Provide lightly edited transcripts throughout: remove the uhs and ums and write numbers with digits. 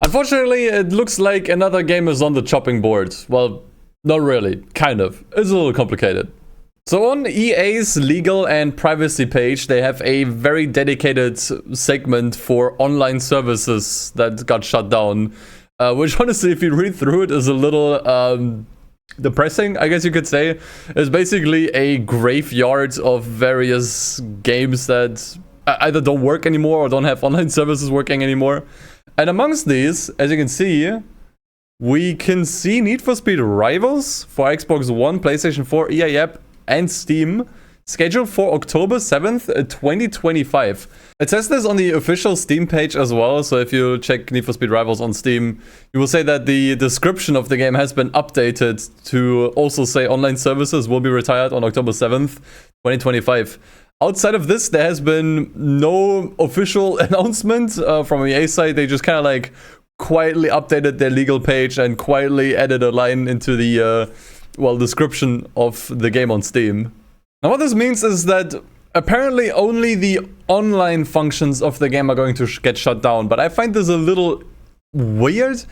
Unfortunately, it looks like another game is on the chopping board. Well, not really, kind of. It's a little complicated. So on EA's legal and privacy page, they have a very dedicated segment for online services that got shut down. Which honestly, if you read through it, is a little depressing, I guess you could say. It's basically a graveyard of various games that either don't work anymore or don't have online services working anymore. And amongst these, as you can see, we can see Need for Speed Rivals for Xbox One, PlayStation 4, EA app, and Steam, scheduled for October 7th, 2025. It says this on the official Steam page as well, so if you check Need for Speed Rivals on Steam, you will say that the description of the game has been updated to also say online services will be retired on October 7th, 2025. Outside of this, there has been no official announcement from EA side. They just kind of like quietly updated their legal page and quietly added a line into the description of the game on Steam. Now what this means is that apparently only the online functions of the game are going to get shut down, but I find this a little weird.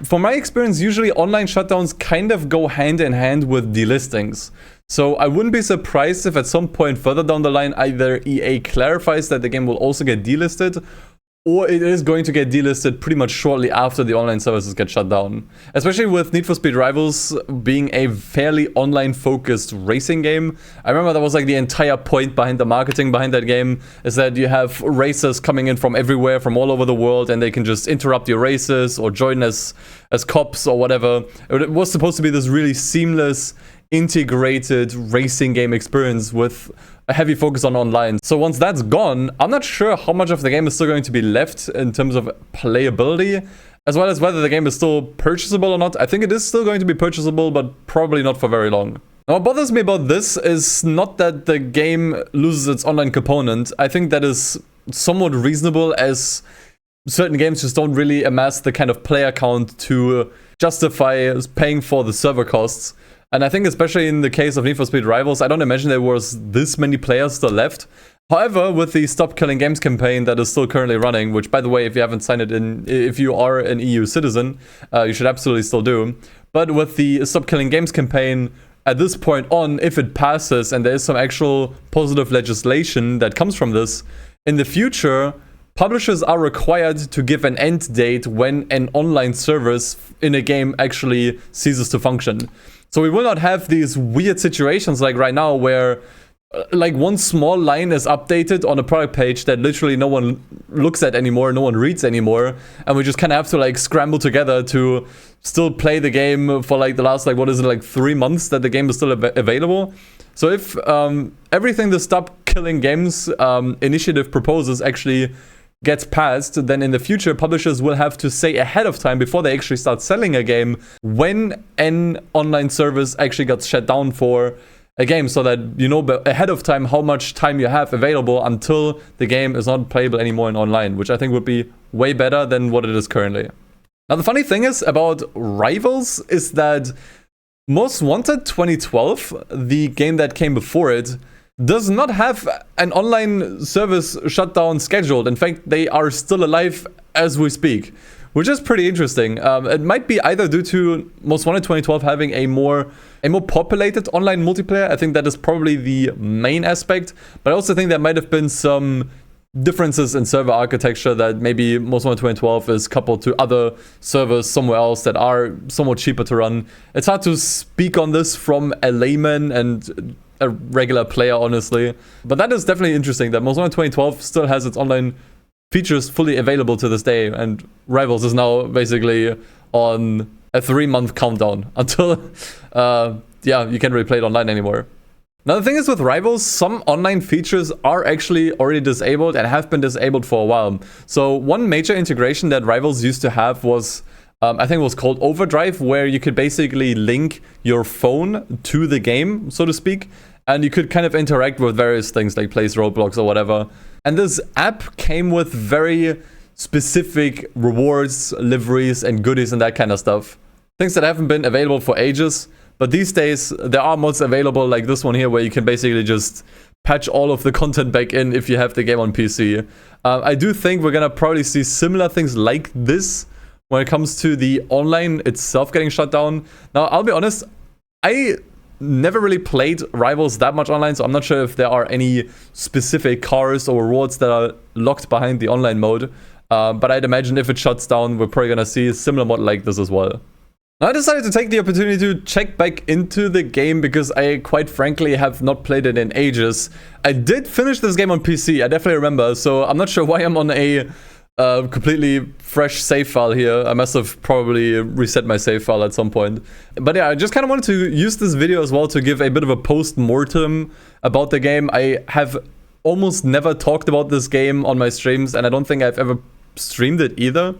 From my experience, usually online shutdowns kind of go hand in hand with delistings. So I wouldn't be surprised if at some point further down the line either EA clarifies that the game will also get delisted, or it is going to get delisted pretty much shortly after the online services get shut down. Especially with Need for Speed Rivals being a fairly online-focused racing game. I remember that was like the entire point behind the marketing behind that game, is that you have racers coming in from everywhere, from all over the world, and they can just interrupt your races or join as cops or whatever. It was supposed to be this really seamless, integrated racing game experience with a heavy focus on online. So once that's gone, I'm not sure how much of the game is still going to be left in terms of playability, as well as whether the game is still purchasable or not. I think it is still going to be purchasable, but probably not for very long. Now, what bothers me about this is not that the game loses its online component. I think that is somewhat reasonable, as certain games just don't really amass the kind of player count to justify paying for the server costs. And I think especially in the case of Need for Speed Rivals, I don't imagine there was this many players still left. However, with the Stop Killing Games campaign that is still currently running, which by the way, if you haven't signed it in, if you are an EU citizen, you should absolutely still do. But with the Stop Killing Games campaign, at this point on, if it passes and there is some actual positive legislation that comes from this, in the future, publishers are required to give an end date when an online service in a game actually ceases to function. So we will not have these weird situations like right now where like one small line is updated on a product page that literally no one looks at anymore, no one reads anymore, and we just kind of have to like scramble together to still play the game for like the last 3 months that the game is still available. So if everything the Stop Killing Games initiative proposes actually gets passed, then in the future publishers will have to say ahead of time, before they actually start selling a game, when an online service actually got shut down for a game, so that you know ahead of time how much time you have available until the game is not playable anymore in online, which I think would be way better than what it is currently. Now the funny thing is about Rivals is that Most Wanted 2012, the game that came before it, does not have an online service shutdown scheduled. In fact, they are still alive as we speak, which is pretty interesting. It might be either due to Most Wanted 2012 having a more populated online multiplayer. I think that is probably the main aspect, but I also think there might have been some differences in server architecture, that maybe Most Wanted 2012 is coupled to other servers somewhere else that are somewhat cheaper to run. It's hard to speak on this from a layman and a regular player, honestly. But that is definitely interesting that Most Wanted 2012 still has its online features fully available to this day, and Rivals is now basically on a 3-month countdown until you can't really play it online anymore. Now the thing is with Rivals, some online features are actually already disabled and have been disabled for a while. So one major integration that Rivals used to have was I think it was called Overdrive, where you could basically link your phone to the game, so to speak, and you could kind of interact with various things like place roadblocks or whatever. And this app came with very specific rewards, liveries, and goodies and that kind of stuff. Things that haven't been available for ages, but these days there are mods available like this one here, where you can basically just patch all of the content back in if you have the game on PC. I do think we're gonna probably see similar things like this when it comes to the online itself getting shut down. Now, I'll be honest, I never really played Rivals that much online, so I'm not sure if there are any specific cars or rewards that are locked behind the online mode. But I'd imagine if it shuts down, we're probably gonna see a similar mod like this as well. Now, I decided to take the opportunity to check back into the game because I quite frankly have not played it in ages. I did finish this game on PC, I definitely remember, so I'm not sure why I'm on a completely fresh save file here. I must have probably reset my save file at some point. But yeah, I just kind of wanted to use this video as well to give a bit of a post-mortem about the game. I have almost never talked about this game on my streams, and I don't think I've ever streamed it either.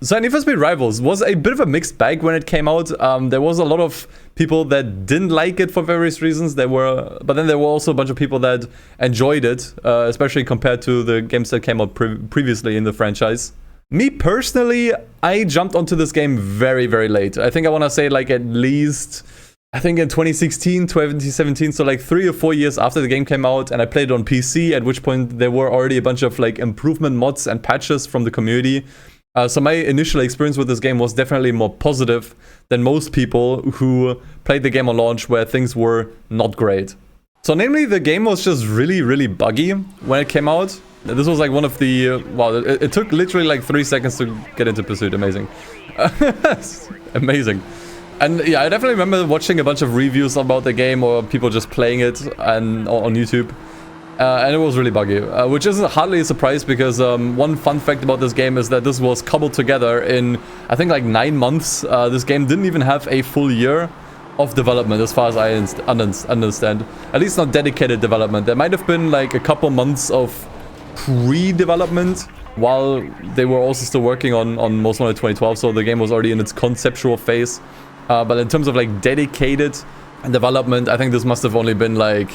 So NFS Rivals was a bit of a mixed bag when it came out. There was a lot of people that didn't like it for various reasons. But then there were also a bunch of people that enjoyed it, especially compared to the games that came out previously in the franchise. Me personally, I jumped onto this game very, very late. I think I want to say like at least, I think in 2016, 2017, so like 3 or 4 years after the game came out, and I played it on PC, at which point there were already a bunch of like improvement mods and patches from the community. So my initial experience with this game was definitely more positive than most people who played the game on launch where things were not great. So namely, the game was just really, really buggy when it came out. This was like one of the... wow, it took literally like 3 seconds to get into Pursuit. Amazing. Amazing. And yeah, I definitely remember watching a bunch of reviews about the game or people just playing it on YouTube. And it was really buggy, which isn't hardly a surprise because one fun fact about this game is that this was cobbled together in, I think, like 9 months. This game didn't even have a full year of development as far as I understand. At least not dedicated development. There might have been like a couple months of pre-development while they were also still working on Most Wanted 2012, so the game was already in its conceptual phase. But in terms of like dedicated development, I think this must have only been like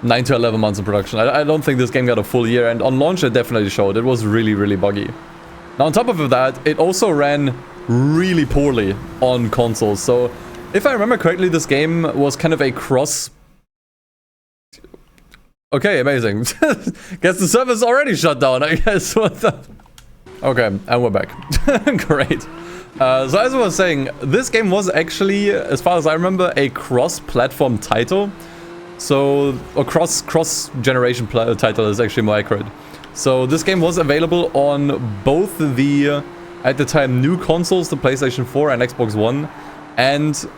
9 to 11 months in production. I don't think this game got a full year, and on launch it definitely showed. It was really, really buggy. Now on top of that, it also ran really poorly on consoles. So if I remember correctly, this game was kind of a cross... Okay, amazing. Guess the server's already shut down, I guess. What the... Okay, and we're back. Great. So as I was saying, this game was actually, as far as I remember, a cross-platform title. So a cross-generation title is actually more accurate. So this game was available on both the, at the time, new consoles, the PlayStation 4 and Xbox One. And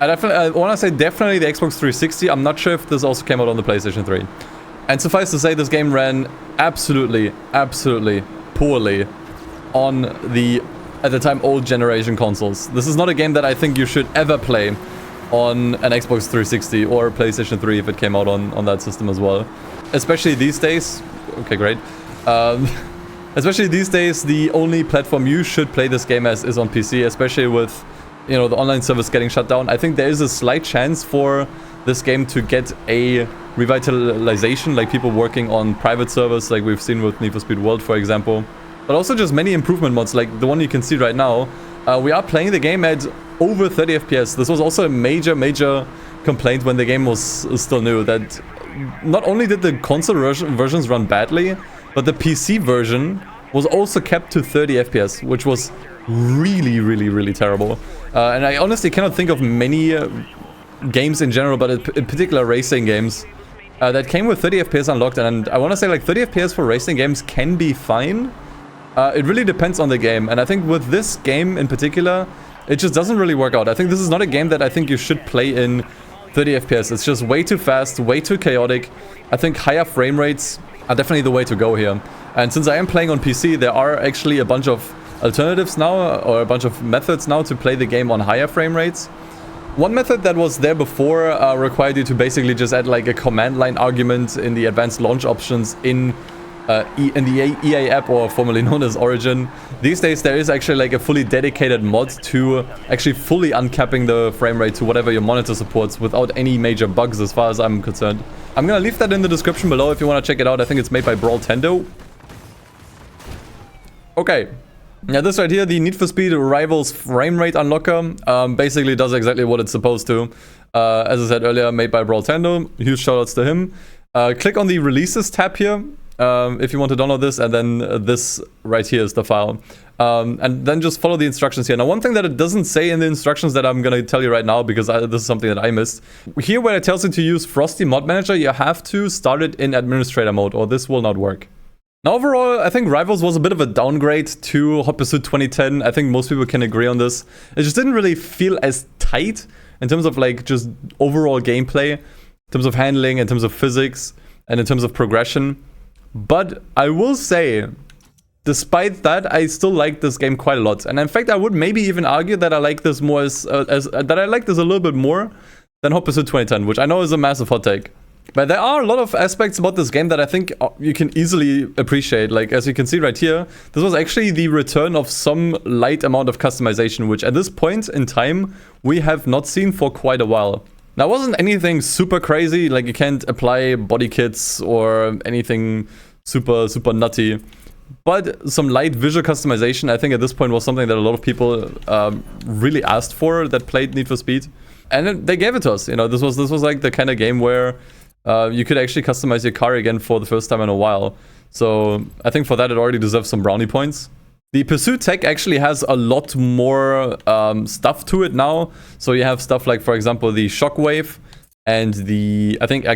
I want to say definitely the Xbox 360. I'm not sure if this also came out on the PlayStation 3. And suffice to say, this game ran absolutely, absolutely poorly on the, at the time, old generation consoles. This is not a game that I think you should ever play on an Xbox 360 or PlayStation 3 if it came out on that system as well. Especially these days. Okay, great. Especially these days, the only platform you should play this game as is on PC, especially with, you know, the online service getting shut down. I think there is a slight chance for this game to get a revitalization, like people working on private servers, like we've seen with Need for Speed World, for example. But also just many improvement mods, like the one you can see right now. We are playing the game at over 30 FPS. This was also a major complaint when the game was still new, that not only did the console versions run badly, but the PC version was also kept to 30 FPS, which was really terrible. And I honestly cannot think of many games in general, but in particular racing games, that came with 30 FPS unlocked. And I want to say like 30 FPS for racing games can be fine. It really depends on the game, and I think with this game in particular, it just doesn't really work out. I think this is not a game that I think you should play in 30 FPS. It's just way too fast, way too chaotic. I think higher frame rates are definitely the way to go here. And since I am playing on PC, there are actually a bunch of alternatives now, or a bunch of methods now to play the game on higher frame rates. One method that was there before required you to basically just add like a command line argument in the advanced launch options in the EA app, or formerly known as Origin. These days there is actually like a fully dedicated mod to actually fully uncapping the frame rate to whatever your monitor supports without any major bugs as far as I'm concerned. I'm gonna leave that in the description below if you want to check it out. I think it's made by Tendo. Okay. Now this right here, the Need for Speed Rivals frame rate unlocker, basically does exactly what it's supposed to. As I said earlier, made by Tendo. Huge shoutouts to him. Click on the Releases tab here. If you want to download this, and then this right here is the file. And then just follow the instructions here. Now, one thing that it doesn't say in the instructions that I'm going to tell you right now, because this is something that I missed. Here, where it tells you to use Frosty Mod Manager, you have to start it in administrator mode, or this will not work. Now, overall, I think Rivals was a bit of a downgrade to Hot Pursuit 2010. I think most people can agree on this. It just didn't really feel as tight in terms of like just overall gameplay, in terms of handling, in terms of physics, and in terms of progression. But I will say, despite that, I still like this game quite a lot. And in fact, I would maybe even argue that I like this more that I like this a little bit more than Hot Pursuit 2010, which I know is a massive hot take. But there are a lot of aspects about this game that I think you can easily appreciate. Like, as you can see right here, this was actually the return of some light amount of customization, which at this point in time, we have not seen for quite a while. Now, it wasn't anything super crazy, like you can't apply body kits or anything super nutty. But some light visual customization, I think at this point was something that a lot of people really asked for that played Need for Speed. And they gave it to us. You know, this was like the kind of game where you could actually customize your car again for the first time in a while. So I think for that it already deserves some brownie points. The Pursuit tech actually has a lot more stuff to it now. So you have stuff like, for example, the shockwave and the, I think,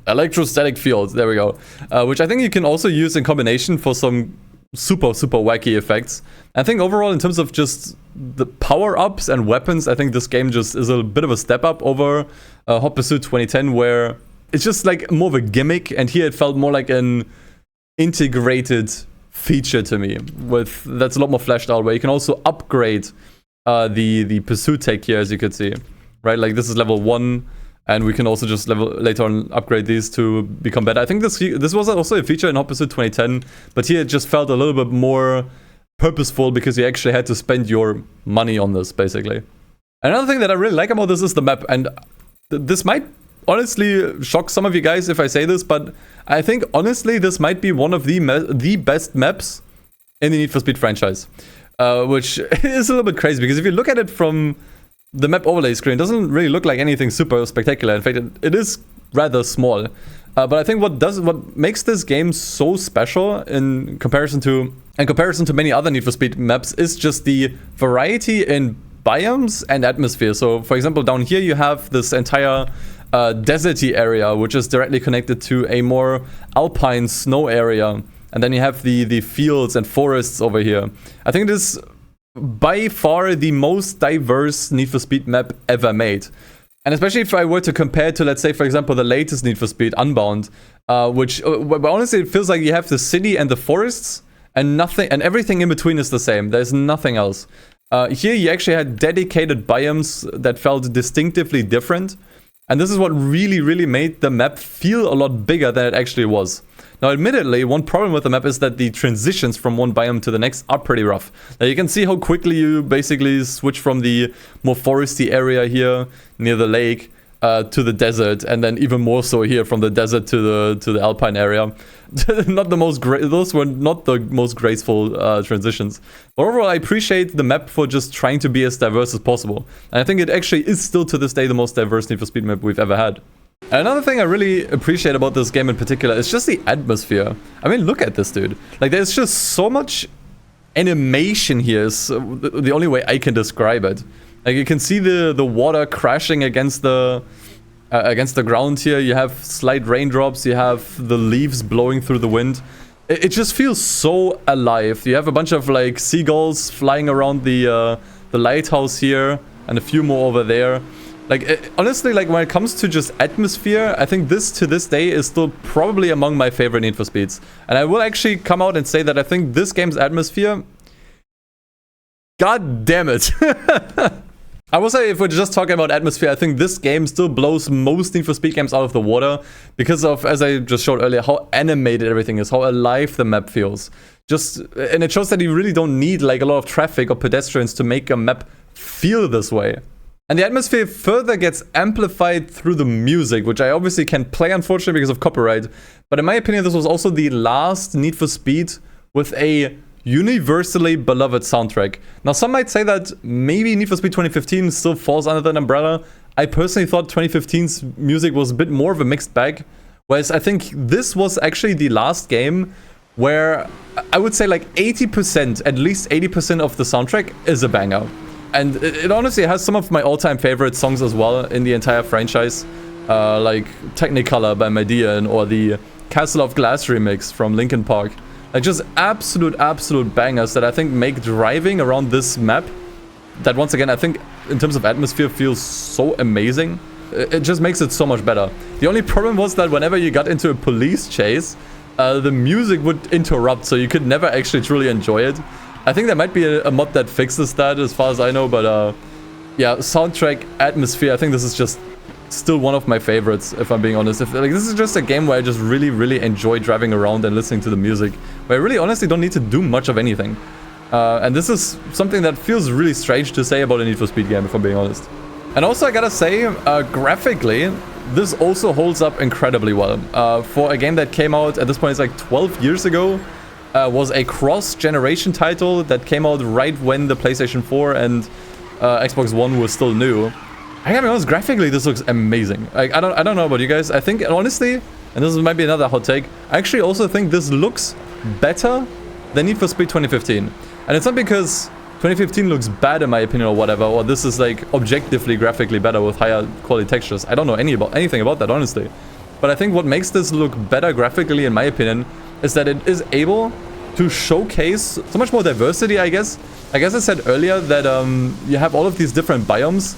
electrostatic field. There we go. Which I think you can also use in combination for some super wacky effects. I think overall, in terms of just the power-ups and weapons, I think this game just is a bit of a step up over Hot Pursuit 2010, where it's just like more of a gimmick, and here it felt more like an integrated feature to me. That's a lot more fleshed out, where you can also upgrade the Pursuit tech here, as you could see, right? Like this is level 1. And we can also just later on upgrade these to become better. I think this was also a feature in Hot Pursuit 2010, but here it just felt a little bit more purposeful because you actually had to spend your money on this, basically. Another thing that I really like about this is the map, and this might honestly shock some of you guys if I say this, but I think honestly this might be one of the best maps in the Need for Speed franchise, which is a little bit crazy because if you look at it from the map overlay screen, doesn't really look like anything super spectacular. In fact, it is rather small. But I think what makes this game so special in comparison to many other Need for Speed maps is just the variety in biomes and atmosphere. So, for example, down here you have this entire deserty area, which is directly connected to a more alpine snow area. And then you have the fields and forests over here. I think it is by far the most diverse Need for Speed map ever made. And especially if I were to compare to, let's say, for example, the latest Need for Speed, Unbound, which honestly it feels like you have the city and the forests and nothing, and everything in between is the same. There's nothing else. Here you actually had dedicated biomes that felt distinctively different. And this is what really made the map feel a lot bigger than it actually was. Now, admittedly, one problem with the map is that the transitions from one biome to the next are pretty rough. Now, you can see how quickly you basically switch from the more foresty area here near the lake to the desert, and then even more so here from the desert to the alpine area. Those were not the most graceful transitions. But overall, I appreciate the map for just trying to be as diverse as possible. And I think it actually is still to this day the most diverse Need for Speed map we've ever had. And another thing I really appreciate about this game in particular is just the atmosphere. I mean, look at this, dude. Like, there's just so much animation here, is the only way I can describe it. Like, you can see the water crashing against the ground here. You have slight raindrops. You have the leaves blowing through the wind. It just feels so alive. You have a bunch of like seagulls flying around the lighthouse here, and a few more over there. Like, honestly, like when it comes to just atmosphere, I think this to this day is still probably among my favorite Need for Speeds. And I will actually come out and say that I think this game's atmosphere, god damn it. I will say, if we're just talking about atmosphere, I think this game still blows most Need for Speed games out of the water because of, as I just showed earlier, how animated everything is, how alive the map feels. And it shows that you really don't need like a lot of traffic or pedestrians to make a map feel this way. And the atmosphere further gets amplified through the music, which I obviously can't play, unfortunately, because of copyright. But in my opinion, this was also the last Need for Speed with a universally beloved soundtrack. Now, some might say that maybe Need for Speed 2015 still falls under that umbrella. I personally thought 2015's music was a bit more of a mixed bag. Whereas I think this was actually the last game where I would say like 80%, at least 80% of the soundtrack is a banger. And it honestly has some of my all-time favorite songs as well in the entire franchise. Like Technicolor by Median or the Castle of Glass remix from Linkin Park. Like just absolute bangers that I think make driving around this map, that once again I think in terms of atmosphere feels so amazing. It just makes it so much better. The only problem was that whenever you got into a police chase, the music would interrupt, so you could never actually truly enjoy it. I think there might be a mod that fixes that as far as I know, but yeah, soundtrack, atmosphere, I think this is just still one of my favorites, if I'm being honest. Like, this is just a game where I just really enjoy driving around and listening to the music, where I really honestly don't need to do much of anything. And this is something that feels really strange to say about a Need for Speed game, if I'm being honest. And also I gotta say, graphically, this also holds up incredibly well. For a game that came out, at this point it's like 12 years ago, was a cross-generation title that came out right when the PlayStation 4 and Xbox One was still new. I gotta be honest, graphically this looks amazing. Like, I don't know about you guys. I think, honestly, and this might be another hot take, I actually also think this looks better than Need for Speed 2015. And it's not because 2015 looks bad in my opinion or whatever, or this is like objectively graphically better with higher quality textures. I don't know anything about that, honestly. But I think what makes this look better graphically, in my opinion, is that it is able to showcase so much more diversity, I guess. I said earlier that you have all of these different biomes,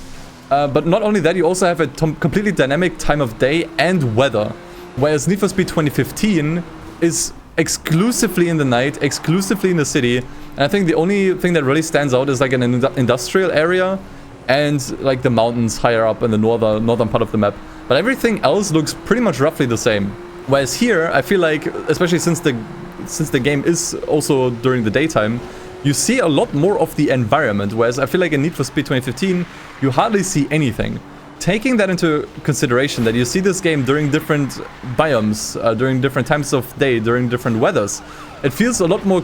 but not only that, you also have a completely dynamic time of day and weather. Whereas Need for Speed 2015 is exclusively in the night, exclusively in the city, and I think the only thing that really stands out is like an industrial area and like the mountains higher up in the northern part of the map. But everything else looks pretty much roughly the same. Whereas here, I feel like, especially since the game is also during the daytime, you see a lot more of the environment, whereas I feel like in Need for Speed 2015, you hardly see anything. Taking that into consideration, that you see this game during different biomes, during different times of day, during different weathers, it feels a lot more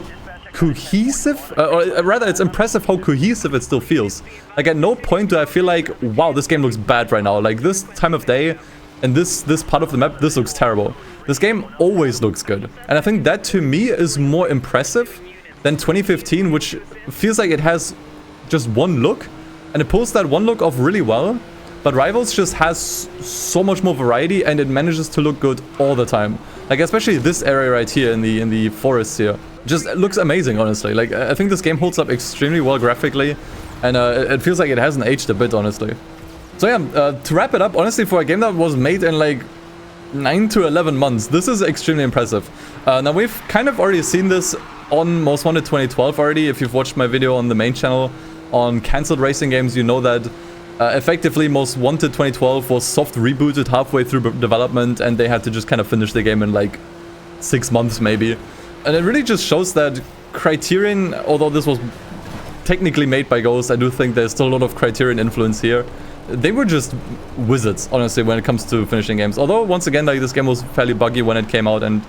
cohesive, or rather it's impressive how cohesive it still feels. Like at no point do I feel like, wow, this game looks bad right now. Like this time of day and this part of the map, this looks terrible. This game always looks good. And I think that to me is more impressive than 2015, which feels like it has just one look, and it pulls that one look off really well. But Rivals just has so much more variety, and it manages to look good all the time. Like especially this area right here in the forests here, just looks amazing, honestly. Like I think this game holds up extremely well graphically, and it feels like it hasn't aged a bit, honestly. So yeah, to wrap it up, honestly, for a game that was made in like 9 to 11 months, this is extremely impressive. Now we've kind of already seen this on Most Wanted 2012 already. If you've watched my video on the main channel on cancelled racing games, you know that effectively Most Wanted 2012 was soft rebooted halfway through development, and they had to just kind of finish the game in like 6 months maybe. And it really just shows that Criterion, although this was technically made by Ghost, I do think there's still a lot of Criterion influence here. They were just wizards, honestly, when it comes to finishing games. Although, once again, like this game was fairly buggy when it came out, and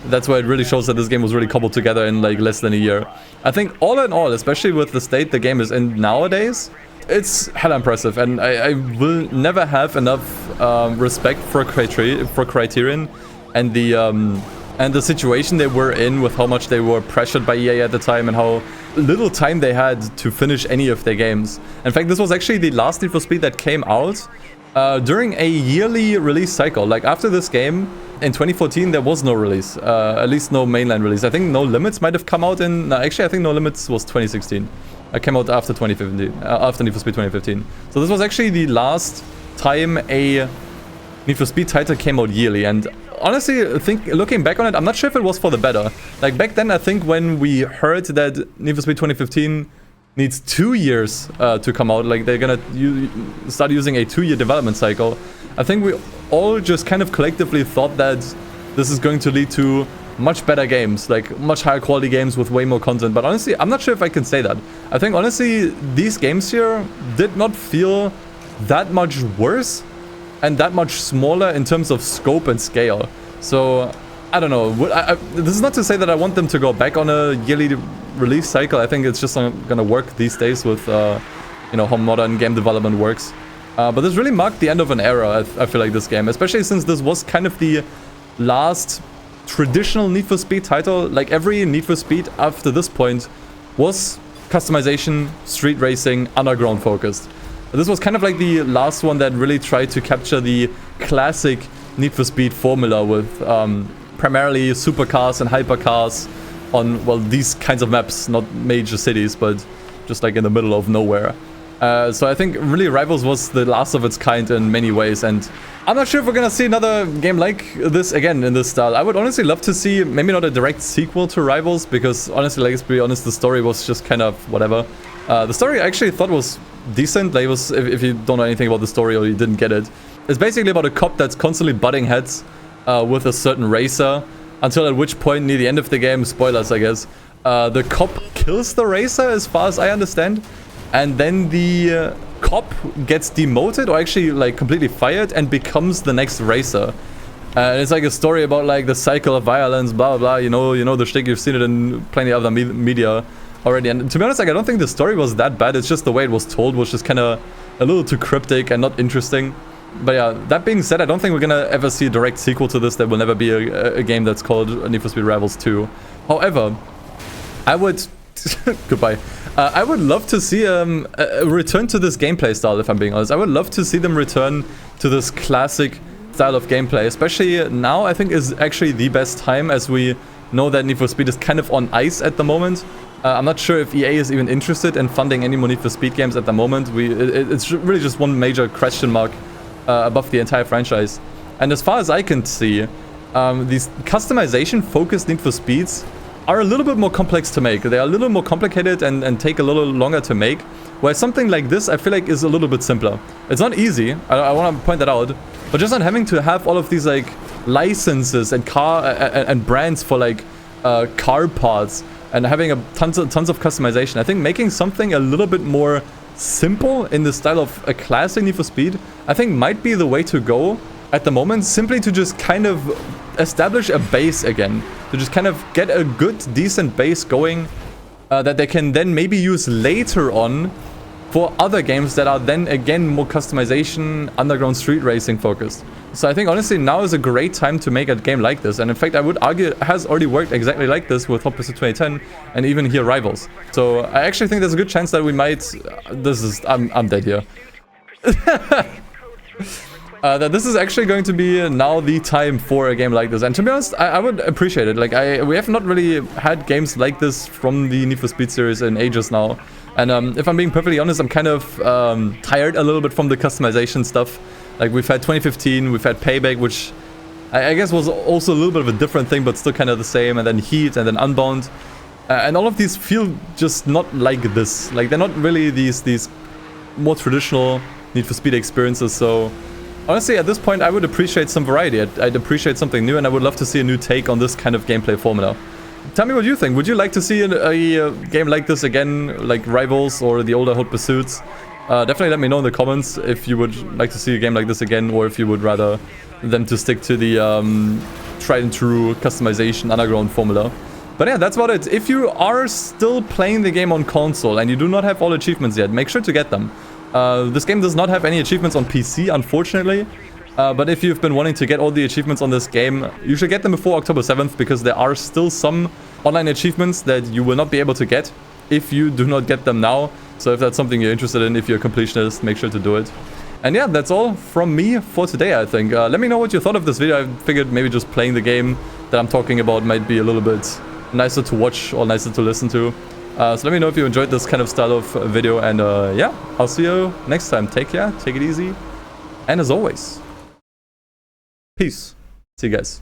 that's why it really shows that this game was really cobbled together in like less than a year. I think all in all, especially with the state the game is in nowadays, it's hella impressive, and I will never have enough respect for Criterion and the situation they were in, with how much they were pressured by EA at the time and how little time they had to finish any of their games. In fact, this was actually the last Need for Speed that came out during a yearly release cycle. Like after this game in 2014, there was no release, at least no mainline release. I think No Limits might have come out in, no, actually I think No Limits was 2016. It came out after 2015, after Need for Speed 2015. So this was actually the last time a Need for Speed title came out yearly, and honestly, looking back on it, I'm not sure if it was for the better. Like back then, I think when we heard that Need for Speed 2015 needs 2 years to come out, like they're gonna start using a 2-year development cycle, I think we all just kind of collectively thought that this is going to lead to much better games, like much higher quality games with way more content. But honestly, I'm not sure if I can say that. I think honestly, these games here did not feel that much worse and that much smaller in terms of scope and scale. So I don't know. This is not to say that I want them to go back on a yearly release cycle. I think it's just not gonna work these days with you know, how modern game development works. But this really marked the end of an era, I feel like, this game, especially since this was kind of the last traditional Need for Speed title. Like every Need for Speed after this point was customization, street racing, underground focused. This was kind of like the last one that really tried to capture the classic Need for Speed formula with primarily supercars and hypercars on, well, these kinds of maps, not major cities, but just like in the middle of nowhere. So I think really Rivals was the last of its kind in many ways, and I'm not sure if we're gonna see another game like this again in this style. I would honestly love to see maybe not a direct sequel to Rivals, because honestly, like, let's be honest, the story was just kind of whatever. The story I actually thought was decent. Like, it was, if you don't know anything about the story or you didn't get it, it's basically about a cop that's constantly butting heads with a certain racer, until at which point near the end of the game, spoilers I guess, the cop kills the racer as far as I understand, and then the cop gets demoted or actually like completely fired and becomes the next racer. And it's like a story about like the cycle of violence, blah blah blah, you know the shtick, you've seen it in plenty of other media already. And to be honest, like, I don't think the story was that bad. It's just the way it was told was just kind of a little too cryptic and not interesting. But yeah, that being said, I don't think we're gonna ever see a direct sequel to this. There will never be a game that's called Need for Speed Rivals 2. However, I would... goodbye. I would love to see a return to this gameplay style, if I'm being honest. I would love to see them return to this classic style of gameplay. Especially now, I think is actually the best time, as we know that Need for Speed is kind of on ice at the moment. I'm not sure if EA is even interested in funding any more Need for Speed games at the moment. It's really just one major question mark above the entire franchise. And as far as I can see, these customization-focused Need for Speeds are a little bit more complex to make. They are a little more complicated and take a little longer to make. Whereas something like this, I feel like, is a little bit simpler. It's not easy, I want to point that out, but just not having to have all of these like licenses and brands for like car parts and having tons of customization. I think making something a little bit more simple in the style of a classic Need for Speed, I think might be the way to go at the moment, simply to just kind of establish a base again, to just kind of get a good, decent base going that they can then maybe use later on for other games that are then again more customization, underground street racing focused. So I think honestly now is a great time to make a game like this, and in fact I would argue it has already worked exactly like this with Hot Pursuit 2010 and even here Rivals. So I actually think there's a good chance that we might... I'm dead here. That this is actually going to be now the time for a game like this, and to be honest, I would appreciate it. Like, we have not really had games like this from the Need for Speed series in ages now, and if I'm being perfectly honest, I'm kind of tired a little bit from the customization stuff. Like, we've had 2015, we've had Payback, which I guess was also a little bit of a different thing, but still kind of the same, and then Heat, and then Unbound, and all of these feel just not like this. Like, they're not really these more traditional Need for Speed experiences, so... honestly, at this point, I would appreciate some variety. I'd appreciate something new, and I would love to see a new take on this kind of gameplay formula. Tell me what you think. Would you like to see a game like this again, like Rivals or the older Hot Pursuits? Definitely let me know in the comments if you would like to see a game like this again, or if you would rather them to stick to the tried and true customization underground formula. But yeah, that's about it. If you are still playing the game on console and you do not have all achievements yet, make sure to get them. This game does not have any achievements on PC, unfortunately. But if you've been wanting to get all the achievements on this game, you should get them before October 7th, because there are still some online achievements that you will not be able to get if you do not get them now. So if that's something you're interested in, if you're a completionist, make sure to do it. And yeah, that's all from me for today, I think. Let me know what you thought of this video. I figured maybe just playing the game that I'm talking about might be a little bit nicer to watch or nicer to listen to. So let me know if you enjoyed this kind of style of video, and yeah, I'll see you next time. Take care, take it easy, and as always, peace. See you guys.